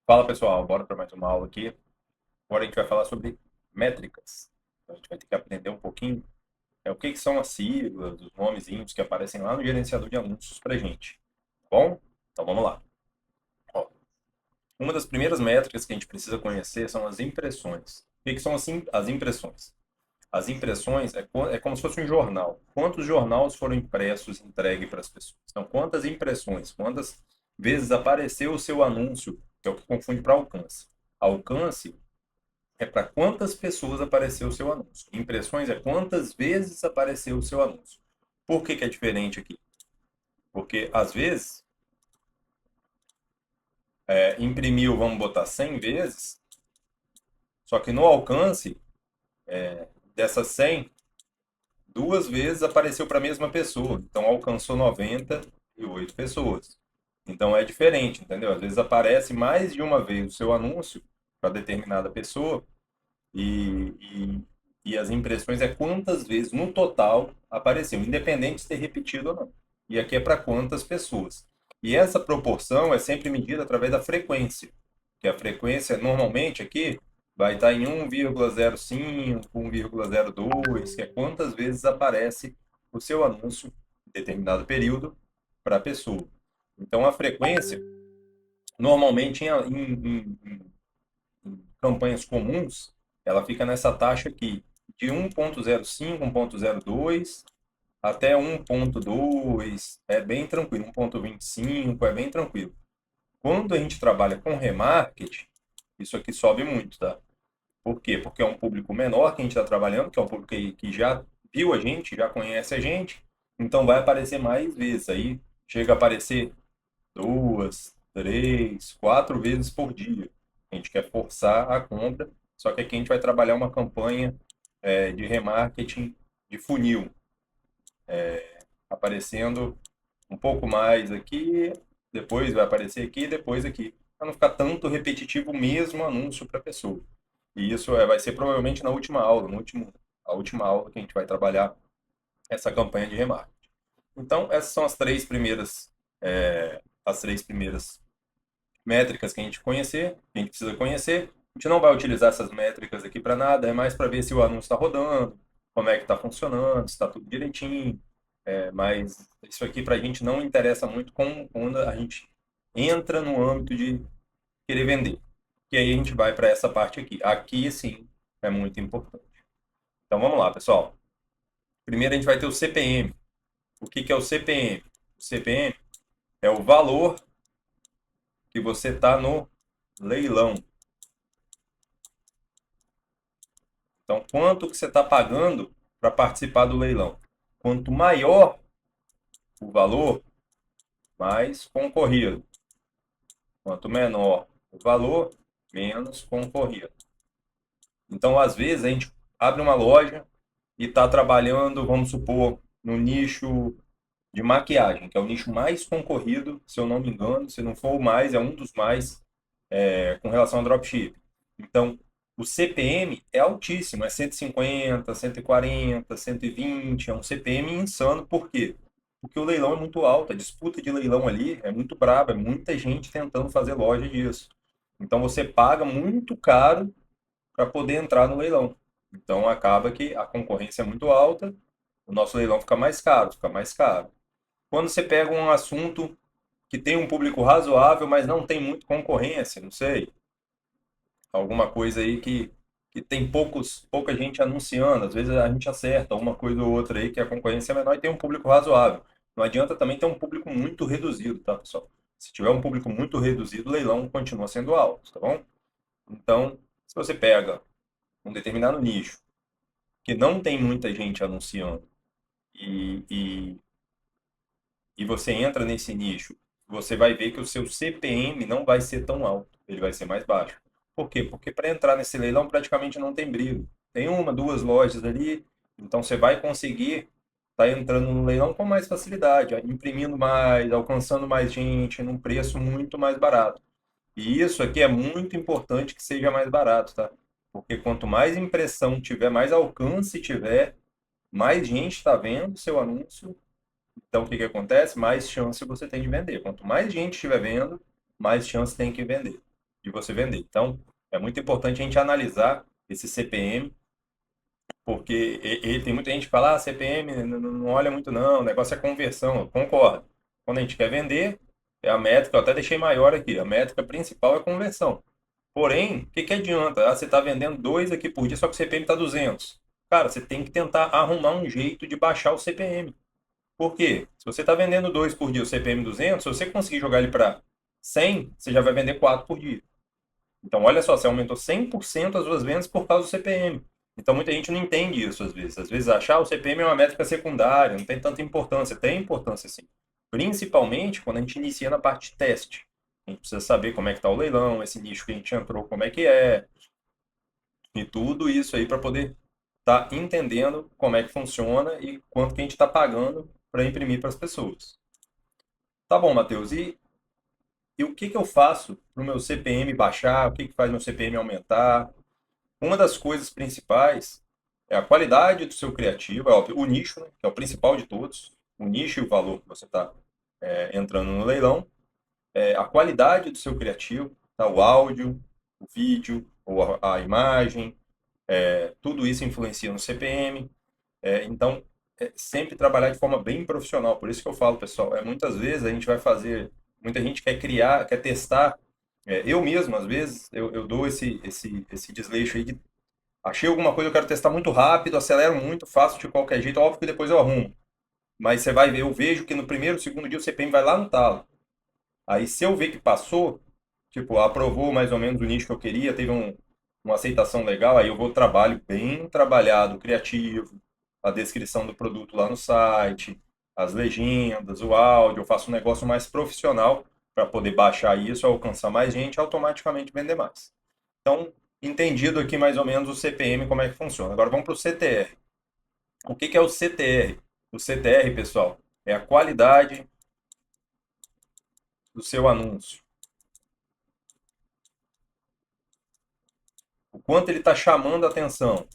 Fala pessoal, bora para mais uma aula aqui. Agora a gente vai falar sobre métricas. Então, a gente vai ter que aprender um pouquinho o que são as siglas, os nomezinhos que aparecem lá no gerenciador de anúncios para gente. Tá bom? Então vamos lá. Ó, uma das primeiras métricas que a gente precisa conhecer são as impressões. O que são assim, as impressões? As impressões é como se fosse um jornal. Quantos jornais foram impressos e entregues para as pessoas? Então, quantas impressões, quantas vezes apareceu o seu anúncio, que é o que confunde para alcance. Alcance é para quantas pessoas apareceu o seu anúncio. Impressões é quantas vezes apareceu o seu anúncio. Por que é diferente aqui? Porque, às vezes, imprimiu, vamos botar 100 vezes, só que no alcance dessas 100, duas vezes apareceu para a mesma pessoa. Então, alcançou 98 pessoas. Então, é diferente, entendeu? Às vezes aparece mais de uma vez o seu anúncio para determinada pessoa e, e, e as impressões é quantas vezes no total apareceu, independente de ter repetido ou não. E aqui é para quantas pessoas. E essa proporção é sempre medida através da frequência, que a frequência normalmente aqui vai estar em 1,05, 1,02, que é quantas vezes aparece o seu anúncio em determinado período para a pessoa. Então a frequência, normalmente em campanhas comuns, ela fica nessa taxa aqui, de 1,05, 1,02 até 1,2, é bem tranquilo, 1,25 é bem tranquilo. Quando a gente trabalha com remarketing, isso aqui sobe muito, tá? Por quê? Porque é um público menor que a gente está trabalhando, que é um público que já viu a gente, já conhece a gente, então vai aparecer mais vezes. Aí chega a aparecer duas, três, quatro vezes por dia. A gente quer forçar a compra, só que aqui a gente vai trabalhar uma campanha de remarketing de funil, aparecendo um pouco mais aqui, depois vai aparecer aqui, depois aqui, para não ficar tanto repetitivo o mesmo anúncio para a pessoa. E isso vai ser provavelmente na última aula, a última aula que a gente vai trabalhar essa campanha de remarketing. Então, essas são as três primeiras métricas que a gente conhecer, que a gente precisa conhecer. A gente não vai utilizar essas métricas aqui para nada, é mais para ver se o anúncio está rodando, como é que está funcionando, se está tudo direitinho. Mas isso aqui para a gente não interessa muito quando a gente entra no âmbito de querer vender. E aí a gente vai para essa parte aqui. Aqui sim é muito importante. Então vamos lá, pessoal. Primeiro a gente vai ter o CPM. O que é o CPM? O CPM é o valor que você está no leilão. Então, quanto que você está pagando para participar do leilão? Quanto maior o valor, mais concorrido. Quanto menor o valor, menos concorrido. Então, às vezes, a gente abre uma loja e está trabalhando, vamos supor, no nicho de maquiagem, que é o nicho mais concorrido, se eu não me engano, se não for o mais, é um dos mais com relação ao dropship. Então, o CPM é altíssimo, é 150, 140, 120, é um CPM insano. Por quê? Porque o leilão é muito alto, a disputa de leilão ali é muito braba, é muita gente tentando fazer loja disso. Então você paga muito caro para poder entrar no leilão. Então acaba que a concorrência é muito alta, o nosso leilão fica mais caro, fica mais caro. Quando você pega um assunto que tem um público razoável, mas não tem muito concorrência, não sei, alguma coisa aí que tem pouca gente anunciando, às vezes a gente acerta uma coisa ou outra aí que a concorrência é menor e tem um público razoável. Não adianta também ter um público muito reduzido, tá, pessoal? Se tiver um público muito reduzido, o leilão continua sendo alto, tá bom? Então, se você pega um determinado nicho que não tem muita gente anunciando e, e, e você entra nesse nicho, você vai ver que o seu CPM não vai ser tão alto, ele vai ser mais baixo. Por quê? Porque para entrar nesse leilão praticamente não tem brilho. Tem uma, duas lojas ali, então você vai conseguir estar entrando no leilão com mais facilidade, imprimindo mais, alcançando mais gente, num preço muito mais barato. E isso aqui é muito importante que seja mais barato, tá? Porque quanto mais impressão tiver, mais alcance tiver, mais gente está vendo seu anúncio, então, o que que acontece? Mais chance você tem de vender. Quanto mais gente estiver vendo, mais chance tem que vender. de você vender. Então, é muito importante a gente analisar esse CPM, porque tem muita gente que fala, CPM não olha muito não, o negócio é conversão. Eu concordo. Quando a gente quer vender, é a métrica, eu até deixei maior aqui, a métrica principal é conversão. Porém, o que que adianta? Você está vendendo 2 aqui por dia, só que o CPM está 200. Cara, você tem que tentar arrumar um jeito de baixar o CPM. Por quê? Se você está vendendo 2 por dia, o CPM 200, se você conseguir jogar ele para 100, você já vai vender 4 por dia. Então, olha só, você aumentou 100% as suas vendas por causa do CPM. Então, muita gente não entende isso às vezes. Às vezes, achar o CPM é uma métrica secundária, não tem tanta importância. Tem importância sim. Principalmente quando a gente inicia na parte de teste. A gente precisa saber como é que está o leilão, esse nicho que a gente entrou, como é que é, e tudo isso aí para poder estar entendendo como é que funciona e quanto que a gente está pagando para imprimir para as pessoas. Tá bom, Matheus. E o que que eu faço para o meu CPM baixar? O que que faz meu CPM aumentar? Uma das coisas principais é a qualidade do seu criativo, é óbvio, o nicho, né, que é o principal de todos, o nicho e o valor que você está entrando no leilão, a qualidade do seu criativo, tá? O áudio, o vídeo, ou a imagem, tudo isso influencia no CPM. Então, sempre trabalhar de forma bem profissional. Por isso que eu falo, pessoal, muitas vezes a gente vai fazer, muita gente quer criar, quer testar. Eu mesmo, às vezes, eu dou esse desleixo aí de achei alguma coisa, eu quero testar muito rápido, acelero muito, faço de qualquer jeito, óbvio que depois eu arrumo. Mas você vai ver, eu vejo que no primeiro, segundo dia o CPM vai lá no talo. Aí se eu ver que passou, tipo, aprovou mais ou menos o nicho que eu queria, teve uma aceitação legal, aí eu vou trabalho bem trabalhado, criativo, a descrição do produto lá no site, as legendas, o áudio, eu faço um negócio mais profissional para poder baixar isso, alcançar mais gente e automaticamente vender mais. Então, entendido aqui mais ou menos o CPM, como é que funciona. Agora vamos para o CTR. O que que é o CTR? O CTR, pessoal, é a qualidade do seu anúncio. O quanto ele está chamando a atenção.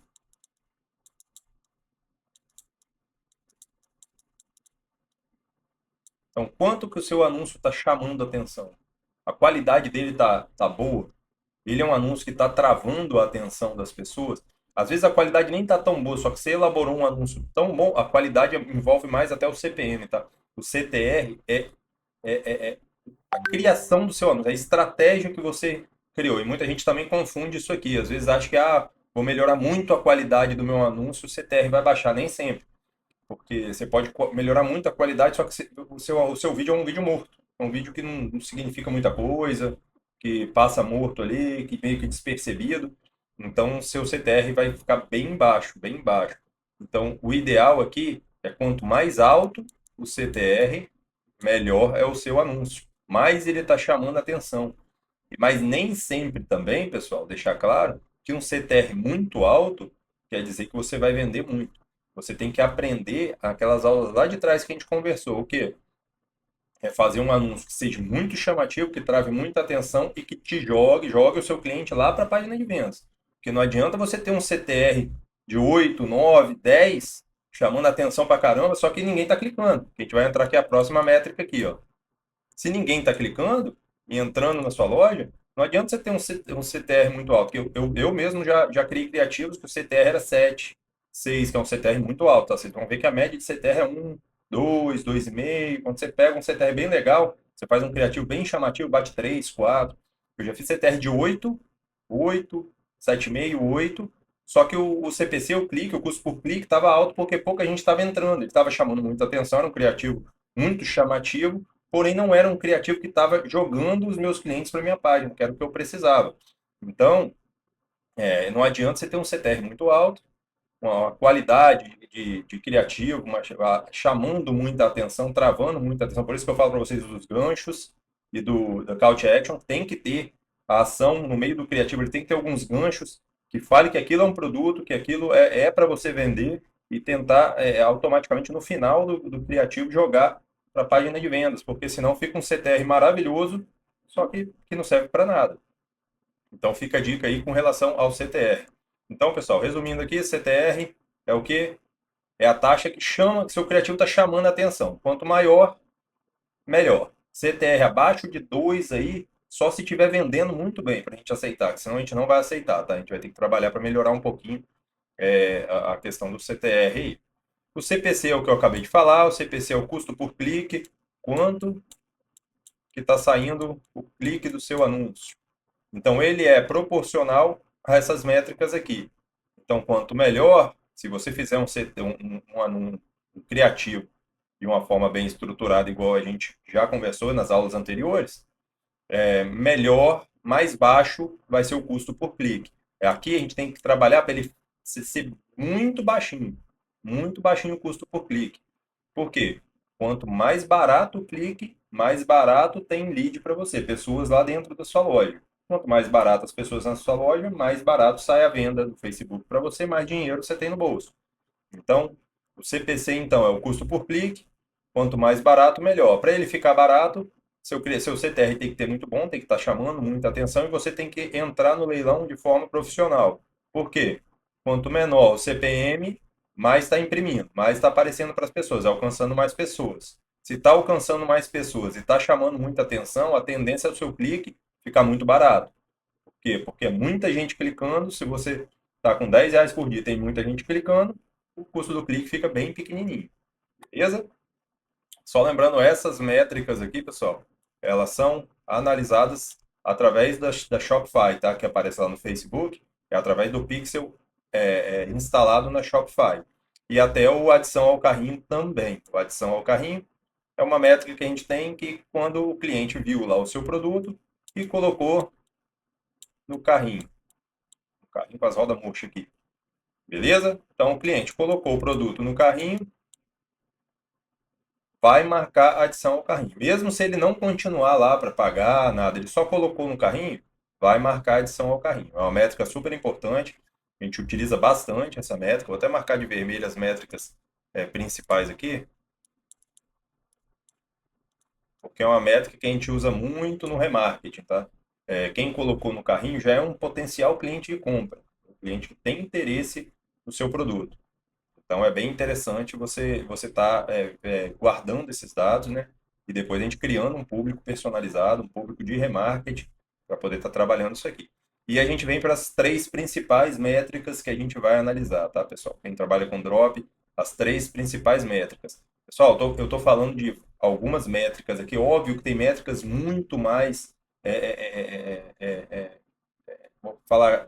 Então, quanto que o seu anúncio está chamando a atenção? A qualidade dele tá boa? Ele é um anúncio que está travando a atenção das pessoas? Às vezes a qualidade nem está tão boa, só que você elaborou um anúncio tão bom, a qualidade envolve mais até o CPM, tá? O CTR é a criação do seu anúncio, a estratégia que você criou. E muita gente também confunde isso aqui. Às vezes acha que vou melhorar muito a qualidade do meu anúncio, o CTR vai baixar. Nem sempre. Porque você pode melhorar muito a qualidade, só que o seu vídeo é um vídeo morto. É um vídeo que não significa muita coisa, que passa morto ali, que meio que despercebido. Então, seu CTR vai ficar bem baixo, bem baixo. Então, o ideal aqui é quanto mais alto o CTR, melhor é o seu anúncio. Mais ele está chamando a atenção. Mas nem sempre também, pessoal, deixar claro que um CTR muito alto quer dizer que você vai vender muito. Você tem que aprender aquelas aulas lá de trás que a gente conversou. O quê? É fazer um anúncio que seja muito chamativo, que trave muita atenção e que te jogue o seu cliente lá para a página de vendas. Porque não adianta você ter um CTR de 8, 9, 10, chamando a atenção para caramba, só que ninguém está clicando. A gente vai entrar aqui a próxima métrica aqui, ó. Se ninguém está clicando e entrando na sua loja, não adianta você ter um CTR muito alto. Eu mesmo já criei criativos que o CTR era 7, 6, que é um CTR muito alto. Tá? Vocês vão ver que a média de CTR é 1, 2, 2,5. Quando você pega um CTR bem legal, você faz um criativo bem chamativo, bate 3, 4. Eu já fiz CTR de 8, 8, 7,5, 8. Só que o CPC, o clique, o custo por clique, estava alto porque pouca gente estava entrando. Ele estava chamando muita atenção, era um criativo muito chamativo, porém não era um criativo que estava jogando os meus clientes para minha página, que era o que eu precisava. Então, não adianta você ter um CTR muito alto, uma qualidade de criativo, chamando muita atenção, travando muita atenção. Por isso que eu falo para vocês dos ganchos e da call to action, tem que ter a ação no meio do criativo, ele tem que ter alguns ganchos que fale que aquilo é um produto, que aquilo é para você vender e tentar automaticamente no final do criativo jogar para a página de vendas, porque senão fica um CTR maravilhoso, só que não serve para nada. Então fica a dica aí com relação ao CTR. Então, pessoal, resumindo aqui, CTR é o que? É a taxa que chama, que seu criativo está chamando a atenção. Quanto maior, melhor. CTR abaixo de 2 aí, só se estiver vendendo muito bem para a gente aceitar, senão a gente não vai aceitar, tá? A gente vai ter que trabalhar para melhorar um pouquinho a questão do CTR aí. O CPC é o que eu acabei de falar, o CPC é o custo por clique, quanto que está saindo o clique do seu anúncio. Então, ele é proporcional a essas métricas aqui. Então, quanto melhor, se você fizer um anúncio criativo de uma forma bem estruturada, igual a gente já conversou nas aulas anteriores, melhor, mais baixo vai ser o custo por clique. Aqui a gente tem que trabalhar para ele ser muito baixinho o custo por clique. Por quê? Quanto mais barato o clique, mais barato tem lead para você, pessoas lá dentro da sua loja. Quanto mais barato as pessoas na sua loja, mais barato sai a venda do Facebook para você, mais dinheiro você tem no bolso. Então, o CPC então é o custo por clique. Quanto mais barato, melhor. Para ele ficar barato, seu CTR tem que ter muito bom, tem que estar chamando muita atenção e você tem que entrar no leilão de forma profissional. Por quê? Quanto menor o CPM, mais está imprimindo, mais está aparecendo para as pessoas, alcançando mais pessoas. Se está alcançando mais pessoas e está chamando muita atenção, a tendência é o seu clique ficar muito barato. Por quê? Porque é muita gente clicando. Se você está com R$ 10 por dia, tem muita gente clicando, o custo do clique fica bem pequenininho. Beleza? Só lembrando, essas métricas aqui, pessoal, elas são analisadas através da Shopify, tá? Que aparece lá no Facebook, é através do pixel instalado na Shopify. E até o adição ao carrinho também. O adição ao carrinho é uma métrica que a gente tem que quando o cliente viu lá o seu produto e colocou no carrinho. O carrinho com as rodas murchas aqui. Beleza? Então o cliente colocou o produto no carrinho, vai marcar a adição ao carrinho. Mesmo se ele não continuar lá para pagar nada, ele só colocou no carrinho, vai marcar a adição ao carrinho. É uma métrica super importante, a gente utiliza bastante essa métrica. Vou até marcar de vermelho as métricas principais aqui, porque é uma métrica que a gente usa muito no remarketing, tá? Quem colocou no carrinho já é um potencial cliente de compra, um cliente que tem interesse no seu produto. Então é bem interessante você estar guardando esses dados, né? E depois a gente criando um público personalizado, um público de remarketing, para poder estar trabalhando isso aqui. E a gente vem para as três principais métricas que a gente vai analisar, tá, pessoal? Quem trabalha com drop, as três principais métricas. Pessoal, eu estou falando de algumas métricas aqui. Óbvio que tem métricas muito mais, vou falar,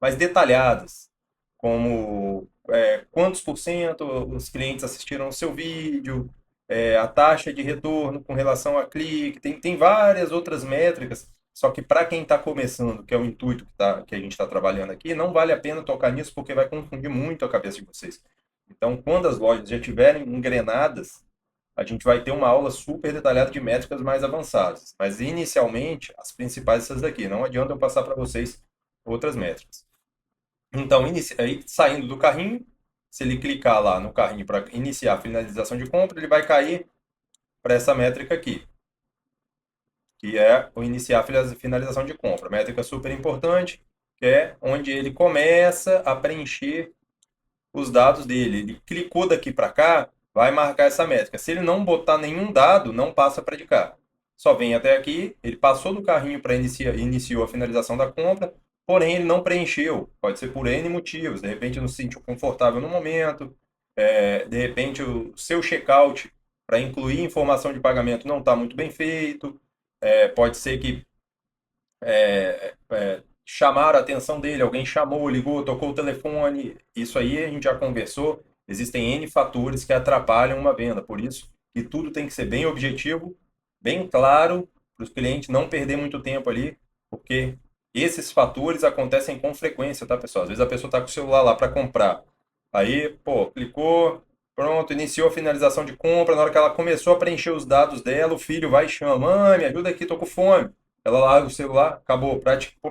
mais detalhadas, como quantos por cento os clientes assistiram o seu vídeo, a taxa de retorno com relação a clique, tem várias outras métricas, só que para quem está começando, que é o intuito que a gente está trabalhando aqui, não vale a pena tocar nisso porque vai confundir muito a cabeça de vocês. Então, quando as lojas já estiverem engrenadas, a gente vai ter uma aula super detalhada de métricas mais avançadas. Mas, inicialmente, as principais são essas daqui. Não adianta eu passar para vocês outras métricas. Então, aí, saindo do carrinho, se ele clicar lá no carrinho para iniciar a finalização de compra, ele vai cair para essa métrica aqui, que é o iniciar a finalização de compra. Métrica super importante, que é onde ele começa a preencher os dados dele. Ele clicou daqui para cá, vai marcar essa métrica. Se ele não botar nenhum dado, não passa para de cá. Só vem até aqui, ele passou do carrinho para iniciou a finalização da compra, porém ele não preencheu. Pode ser por N motivos. De repente não se sentiu confortável no momento, de repente o seu checkout para incluir informação de pagamento não está muito bem feito, pode ser que chamaram a atenção dele, alguém chamou, ligou, tocou o telefone. Isso aí a gente já conversou. Existem N fatores que atrapalham uma venda, por isso que tudo tem que ser bem objetivo, bem claro, para os clientes não perder muito tempo ali, porque esses fatores acontecem com frequência, tá, pessoal? Às vezes a pessoa está com o celular lá para comprar, aí, pô, clicou, pronto, iniciou a finalização de compra, na hora que ela começou a preencher os dados dela, o filho vai e chama, mãe, me ajuda aqui, tô com fome. Ela larga o celular, acabou,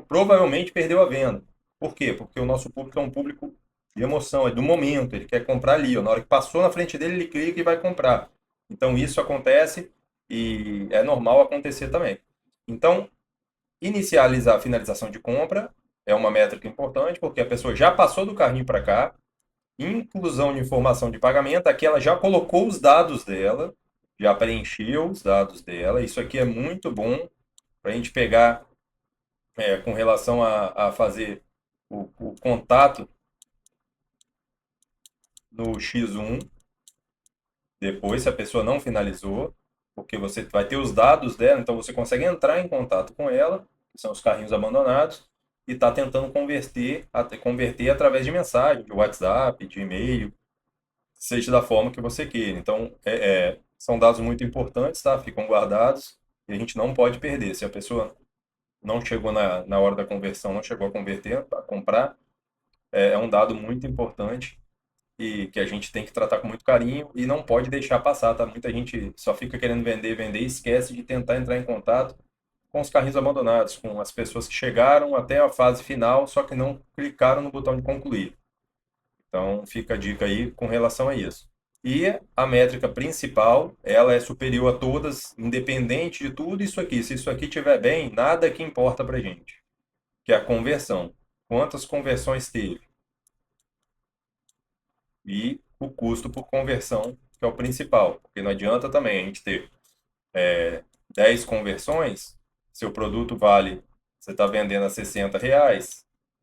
provavelmente perdeu a venda. Por quê? Porque o nosso público é um público de emoção, é do momento, ele quer comprar ali, ó. Na hora que passou na frente dele, ele clica e vai comprar. Então isso acontece e é normal acontecer também. Então, inicializar a finalização de compra é uma métrica importante, porque a pessoa já passou do carrinho para cá, inclusão de informação de pagamento, aqui ela já colocou os dados dela, já preencheu os dados dela, isso aqui é muito bom para a gente pegar com relação a fazer o contato no X1, depois, se a pessoa não finalizou, porque você vai ter os dados dela, então você consegue entrar em contato com ela, que são os carrinhos abandonados, e está tentando converter através de mensagem, de WhatsApp, de e-mail, seja da forma que você queira. Então, são dados muito importantes, tá? Ficam guardados e a gente não pode perder. Se a pessoa não chegou na hora da conversão, não chegou a converter, a comprar, é um dado muito importante e que a gente tem que tratar com muito carinho e não pode deixar passar, tá? Muita gente só fica querendo vender, vender e esquece de tentar entrar em contato com os carrinhos abandonados, com as pessoas que chegaram até a fase final, só que não clicaram no botão de concluir. Então, fica a dica aí com relação a isso. E a métrica principal, ela é superior a todas, independente de tudo isso aqui. Se isso aqui estiver bem, nada que importa para gente, que é a conversão. Quantas conversões teve? E o custo por conversão, que é o principal. Porque não adianta também a gente ter 10 conversões, seu produto vale, você está vendendo a R$ 60.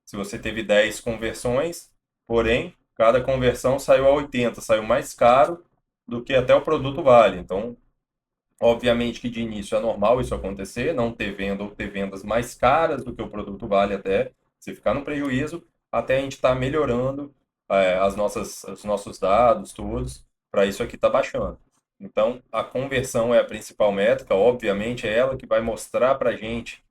Se você teve 10 conversões, porém, cada conversão saiu a 80, saiu mais caro do que até o produto vale. Então, obviamente que de início é normal isso acontecer, não ter venda ou ter vendas mais caras do que o produto vale até você ficar no prejuízo, até a gente estar melhorando os nossos dados todos, para isso aqui estar baixando. Então, a conversão é a principal métrica, obviamente é ela que vai mostrar para a gente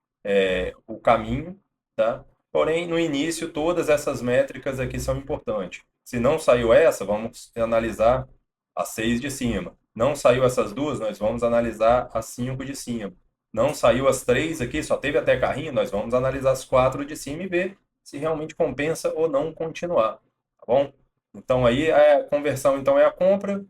o caminho, tá? Porém, no início, todas essas métricas aqui são importantes. Se não saiu essa, vamos analisar as 6 de cima. Não saiu essas duas, nós vamos analisar as 5 de cima. Não saiu as 3 aqui, só teve até carrinho, nós vamos analisar as 4 de cima e ver se realmente compensa ou não continuar, tá bom? Então aí a conversão então é a compra,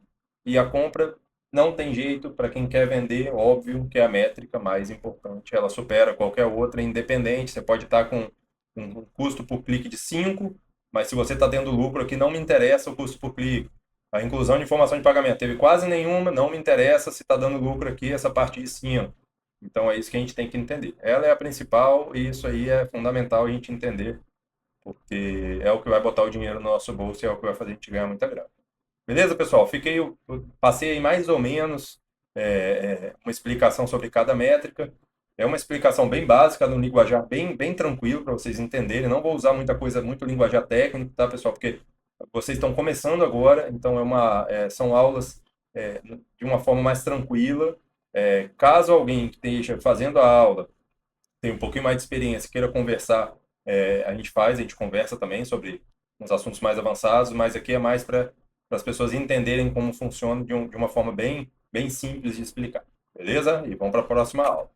e a compra não tem jeito para quem quer vender, óbvio que é a métrica mais importante, ela supera qualquer outra, independente, você pode estar com um custo por clique de 5, mas se você está tendo lucro aqui, não me interessa o custo por clique. A inclusão de informação de pagamento teve quase nenhuma, não me interessa se está dando lucro aqui essa parte de cima. Então é isso que a gente tem que entender. Ela é a principal e isso aí é fundamental a gente entender, porque é o que vai botar o dinheiro no nosso bolso e é o que vai fazer a gente ganhar muita grana. Beleza, pessoal? Passei aí mais ou menos uma explicação sobre cada métrica. É uma explicação bem básica, no linguajar bem tranquilo para vocês entenderem. Não vou usar muita coisa, muito linguajar técnico, tá, pessoal? Porque vocês estão começando agora, então são aulas de uma forma mais tranquila. Caso alguém que esteja fazendo a aula tenha um pouquinho mais de experiência, queira conversar, a gente conversa também sobre uns assuntos mais avançados, mas aqui é mais para as pessoas entenderem como funciona de uma forma bem simples de explicar. Beleza? E vamos para a próxima aula.